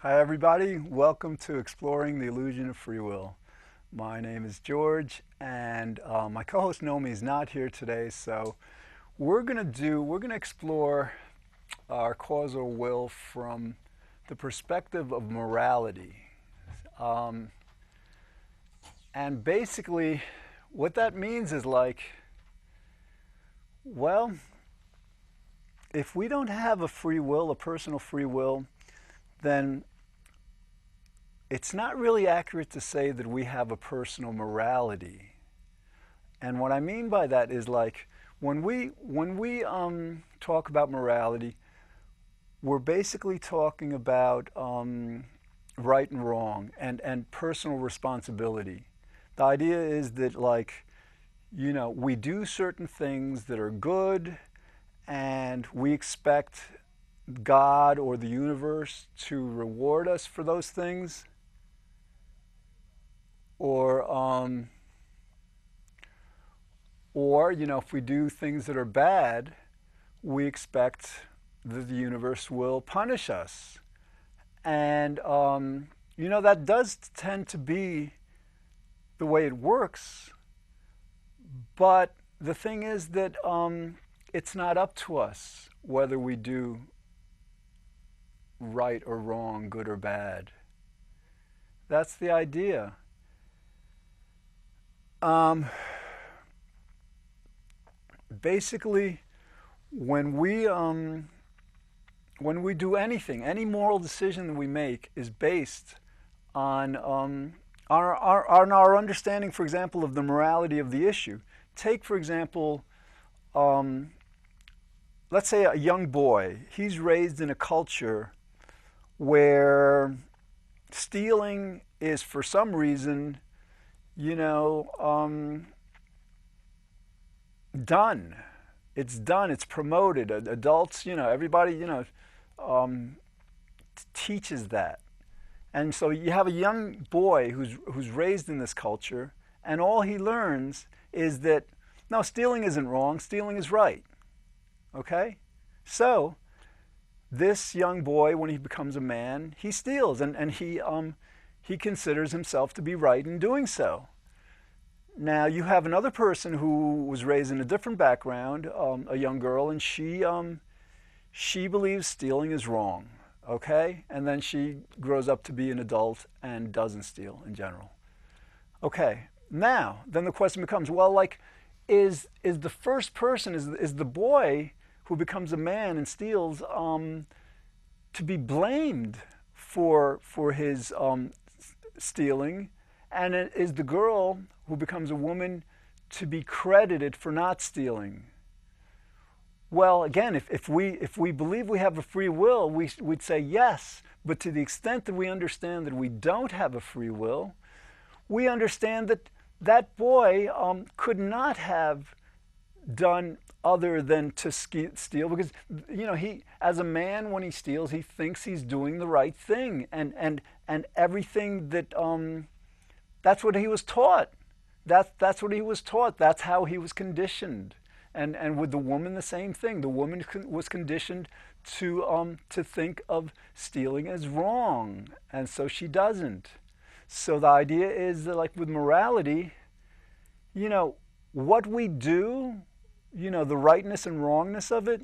Hi, everybody. Welcome to Exploring the Illusion of Free Will. My name is George, and my co-host Nomi is not here today, so we're gonna explore our causal will from the perspective of morality. Um, and basically, what that means is well, if we don't have a free will, a personal free will, then it's not really accurate to say that we have a personal morality. And what I mean by that is when we talk about morality, we're basically talking about right and wrong and personal responsibility. The idea is that we do certain things that are good, and we expect God or the universe to reward us for those things, or if we do things that are bad, we expect that the universe will punish us. And that does tend to be the way it works. But the thing is that it's not up to us whether we do right or wrong, good or bad. That's the idea. Um, Basically, when we do anything, any moral decision that we make is based on on our understanding, for example, of the morality of the issue. Take, for example, um, let's say a young boy. He's raised in a culture where stealing is, for some reason, you know, done. It's done. It's promoted. Adults, everybody, um, teaches that. And so you have a young boy who's raised in this culture, and all he learns is that no, stealing isn't wrong. Stealing is right. Okay, so this young boy, when he becomes a man, he steals, and he considers himself to be right in doing so. Now you have another person who was raised in a different background, a young girl, and she believes stealing is wrong. Okay, and then she grows up to be an adult and doesn't steal in general. Okay, now then the question becomes, well, is the first person, is the boy who becomes a man and steals to be blamed for his stealing, and is the girl who becomes a woman to be credited for not stealing? Well, again, if we believe we have a free will, we'd say yes. But to the extent that we understand that we don't have a free will, we understand that that boy could not have done other than to steal, because he, as a man, when he steals, he thinks he's doing the right thing, and everything that that's what he was taught. That's what he was taught. That's how he was conditioned. And with the woman, the same thing. The woman was conditioned to think of stealing as wrong, and so she doesn't. So the idea is that, like with morality, what we do, the rightness and wrongness of it,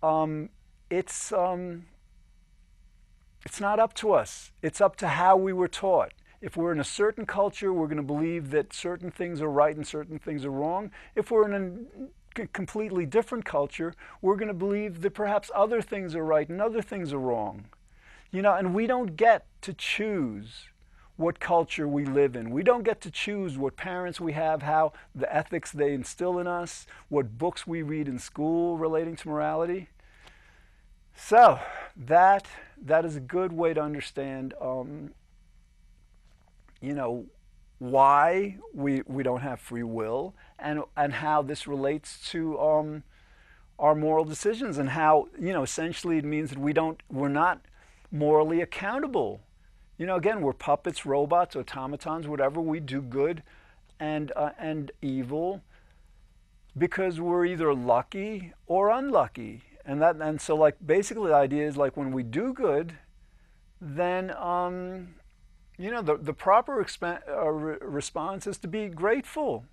um, it's it's not up to us. It's up to how we were taught. If we're in a certain culture, we're going to believe that certain things are right and certain things are wrong. If we're in a completely different culture, we're going to believe that perhaps other things are right and other things are wrong. And we don't get to choose what culture we live in. We don't get to choose what parents we have, how the ethics they instill in us, what books we read in school relating to morality. So that is a good way to understand why we don't have free will, and how this relates to our moral decisions, and how essentially it means that we're not morally accountable. Again, we're puppets, robots, automatons, whatever. We do good and evil because we're either lucky or unlucky, and so basically the idea is when we do good, then the proper response is to be grateful,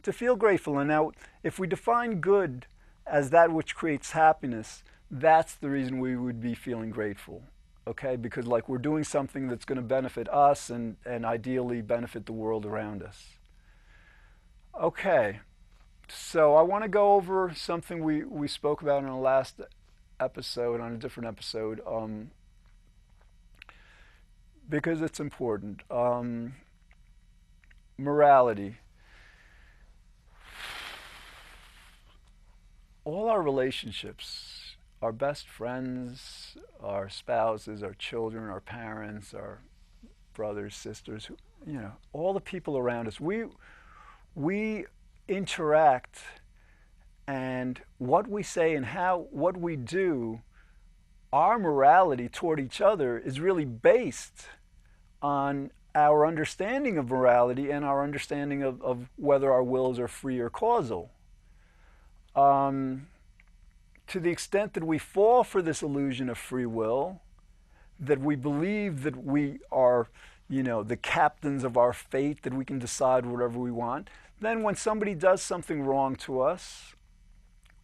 to feel grateful. And now, if we define good as that which creates happiness, that's the reason we would be feeling grateful. Okay, because like we're doing something that's going to benefit us and ideally benefit the world around us. Okay, so I want to go over something we spoke about in the last episode, on a different episode, because it's important. Morality. All our relationships, our best friends, our spouses, our children, our parents, our brothers, sisters, all the people around us, we interact, and what we say and what we do, our morality toward each other is really based on our understanding of morality and our understanding of whether our wills are free or causal. To the extent that we fall for this illusion of free will, that we believe that we are, the captains of our fate, that we can decide whatever we want, then when somebody does something wrong to us,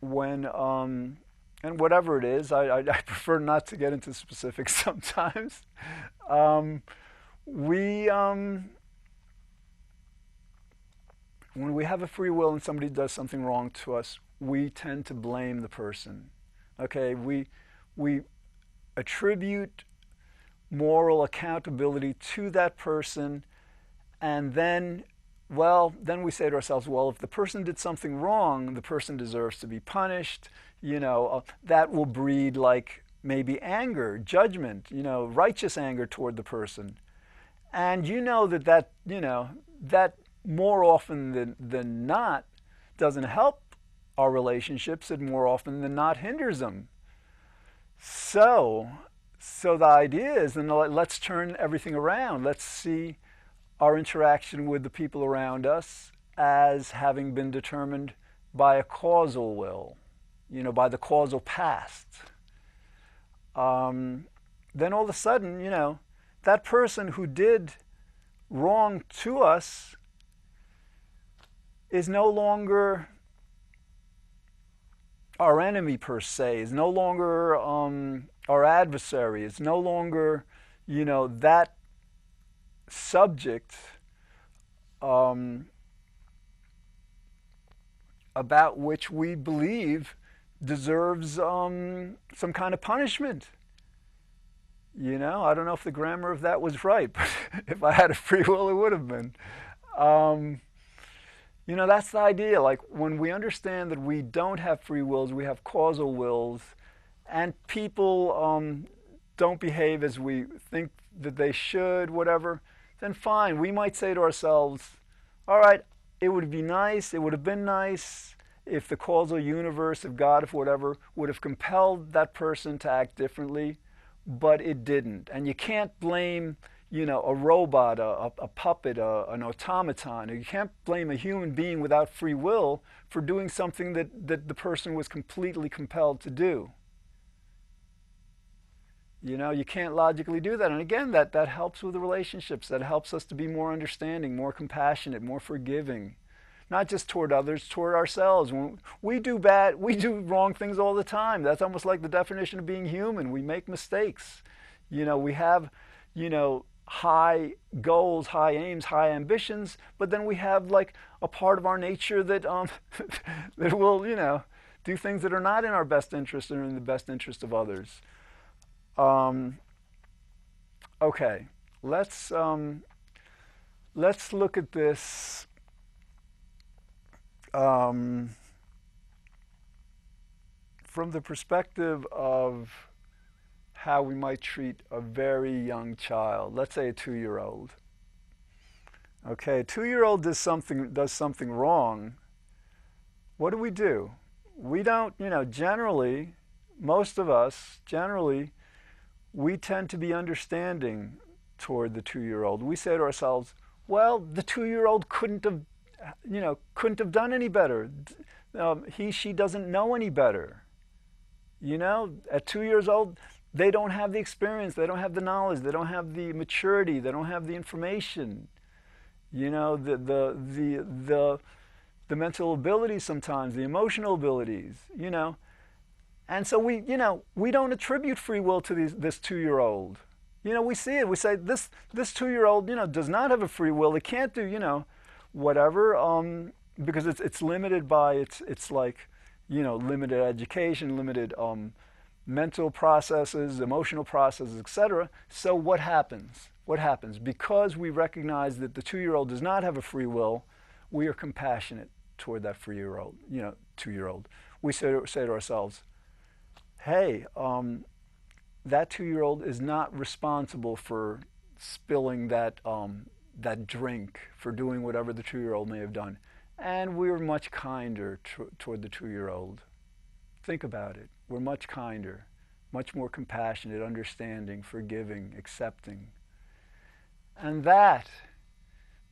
and whatever it is, I prefer not to get into specifics sometimes, when we have a free will and somebody does something wrong to us, we tend to blame the person. Okay, we attribute moral accountability to that person, and then we say to ourselves, well, if the person did something wrong, the person deserves to be punished. That will breed like maybe anger, judgment, righteous anger toward the person. And that more often than not doesn't help our relationships, it more often than not hinders them. So the idea is, then let's turn everything around. Let's see our interaction with the people around us as having been determined by a causal will, by the causal past. Then all of a sudden, that person who did wrong to us is no longer our enemy per se, is no longer our adversary, is no longer, that subject about which we believe deserves some kind of punishment. I don't know if the grammar of that was right, but if I had a free will, it would have been. That's the idea. Like when we understand that we don't have free wills, we have causal wills, and people don't behave as we think that they should, whatever, then fine. We might say to ourselves, all right, it would be nice, it would have been nice if the causal universe, if God, if whatever, would have compelled that person to act differently, but it didn't. And you can't blame, a robot, a puppet, an automaton. You can't blame a human being without free will for doing something that the person was completely compelled to do. You can't logically do that. And again, that helps with the relationships. That helps us to be more understanding, more compassionate, more forgiving. Not just toward others, toward ourselves. When we do wrong things all the time. That's almost like the definition of being human. We make mistakes. We have, high goals, high aims, high ambitions, but then we have like a part of our nature that that will, do things that are not in our best interest or in the best interest of others. Okay, let's look at this from the perspective of how we might treat a very young child. Let's say a 2-year-old. Okay, a 2-year-old does something wrong. What do? We don't, generally, most of us, we tend to be understanding toward the 2-year-old. We say to ourselves, well, the 2-year-old couldn't have done any better. She doesn't know any better. At 2 years old, They don't have the experience, they don't have the knowledge, they don't have the maturity, they don't have the information. You know, the mental abilities sometimes, the emotional abilities, you know. And so we don't attribute free will to this 2-year-old. You know, we see it. We say this 2-year-old, does not have a free will. It can't do, whatever, because it's limited by it's like, limited education, limited mental processes, emotional processes, etc. So what happens? What happens? Because we recognize that the 2-year-old does not have a free will, we are compassionate toward that 2-year-old. We say to ourselves, hey, that 2-year-old is not responsible for spilling that drink, for doing whatever the 2-year-old may have done. And we're much kinder toward the 2-year-old. Think about it. We're much kinder, much more compassionate, understanding, forgiving, accepting. And that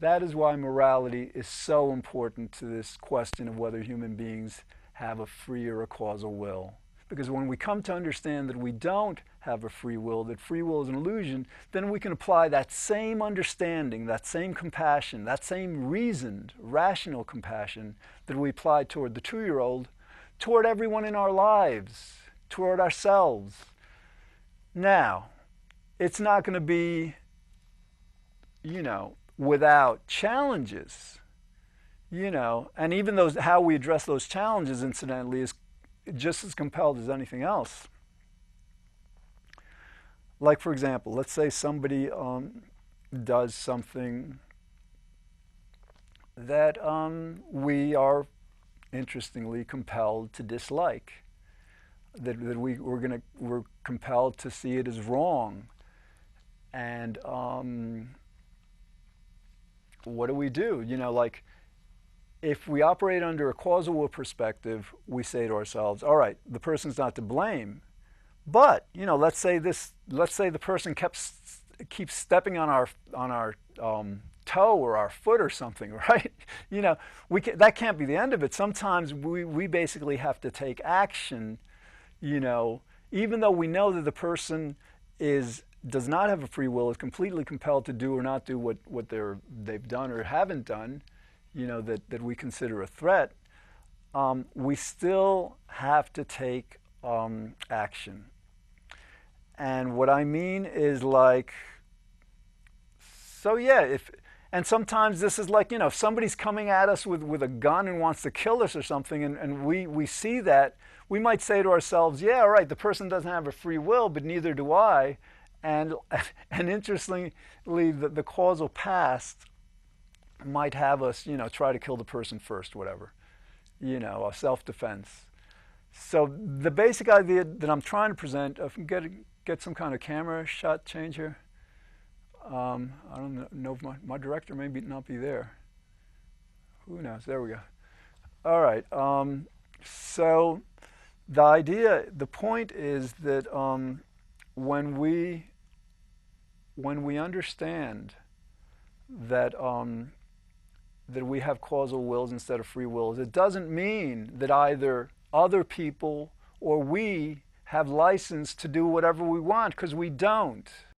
is why morality is so important to this question of whether human beings have a free or a causal will. Because when we come to understand that we don't have a free will, that free will is an illusion, then we can apply that same understanding, that same compassion, that same reasoned, rational compassion that we apply toward the 2-year-old, toward everyone in our lives, toward ourselves. Now, it's not going to be, without challenges, and even how we address those challenges, incidentally, is just as compelled as anything else. Like, for example, let's say somebody does something that we are, interestingly, compelled to dislike, that we're compelled to see it as wrong. And what do? Like, if we operate under a causal will perspective, we say to ourselves, all right, the person's not to blame, but let's say the person keeps stepping on our toe or our foot or something, right? That can't be the end of it. Sometimes we basically have to take action, even though we know that the person does not have a free will, is completely compelled to do or not do what they've done or haven't done, that we consider a threat. We still have to take action. And what I mean is, like, so yeah, and sometimes this is like, if somebody's coming at us with a gun and wants to kill us or something, and we see that, we might say to ourselves, yeah, all right, the person doesn't have a free will, but neither do I. And interestingly, the causal past might have us, try to kill the person first, whatever, a self-defense. So the basic idea that I'm trying to present, if we can get some kind of camera shot change here. I don't know if my director may not be there. Who knows? There we go. All right. So the point is that when we understand that that we have causal wills instead of free wills, it doesn't mean that either other people or we have license to do whatever we want, because we don't.